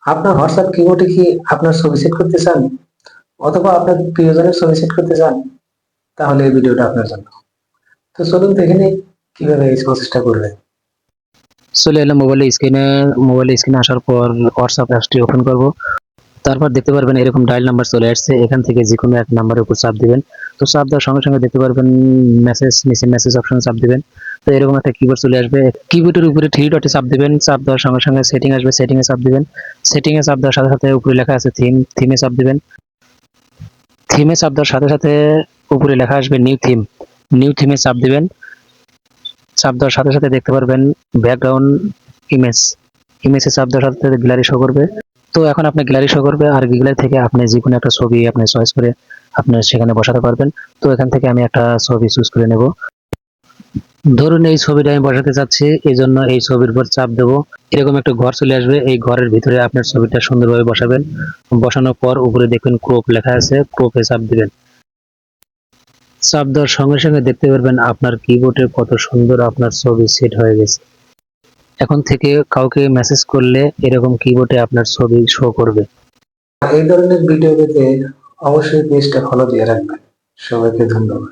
আপনার হোয়াটসঅ্যাপ কিবোর্ডে কি আপনার ছবি সেট করতে চান অথবা আপনার প্রিয়জনের ছবি সেট করতে চান? তাহলে এই ভিডিওটা আপনার জন্য। তো চলুন দেখে নিই কিভাবে এই প্রসেসটা করবেন। চলে এলাম মোবাইলে স্ক্রিনে আসার পর হোয়াটসঅ্যাপ অ্যাপসটি ওপেন করব। তারপর দেখতে পারবেন এরকম ডায়াল নাম্বার চলে আসছে। এখান থেকে যে কোনো এক নাম্বারের উপর চাপ দিবেন। তো চাপ দেওয়ার সঙ্গে সঙ্গে দেখতে পারবেন নিচে মেসেজ অপশনে চাপ দিবেন। তো এরকম একটা কিবোর্ড চলে আসবে। কিবোর্ডের উপরে থ্রি ডটে চাপ দিবেন। চাপ দেওয়ার সঙ্গে সঙ্গে সেটিং আসবে, সেটিংয়ে চাপ দিবেন। সেটিংয়ে চাপ দেওয়ার সাথে সাথে উপরে লেখা আছে থিমে চাপ দিবেন। থিমে চাপ দেওয়ার সাথে সাথে উপরে লেখা আসবে নিউ থিমে চাপ দিবেন। চাপ দেওয়ার সাথে সাথে দেখতে পারবেন ব্যাকগ্রাউন্ড ইমেজে চাপ দেওয়ার সাথে সাথে গ্যালারি শো করবে। তো এখন আপনি গ্যালারি শো করবে, আর গ্যালারি থেকে আপনি যে কোনো একটা ছবি আপনি চয়েস করে আপনি সেখানে বসাতে পারবেন। তো এখান থেকে আমি একটা ছবি চুজ করে নেব। ধরুন এই ছবিটা আমি বসাতে চাচ্ছি, এই জন্য এই ছবির উপর চাপ দেবো। এরকম একটা ঘর চলে আসবে। এই ঘরের ভিতরে আপনার ছবিটা সুন্দরভাবে বসাবেন। বসানোর পর উপরে দেখবেন ক্রপ লেখা আছে, ক্রপে চাপ দিবেন। চাপ দেওয়ার সঙ্গে সঙ্গে দেখতে পারবেন আপনার কিবোর্ডে কত সুন্দর আপনার ছবি সেট হয়ে গেছে। এখন থেকে কাউকে মেসেজ করলে এরকম কিবোর্ডে আপনার ছবি শো করবে। এই ধরনের ভিডিও পেতে অবশ্যই পেজটা ফলো দিয়ে রাখবেন। সবাইকে ধন্যবাদ।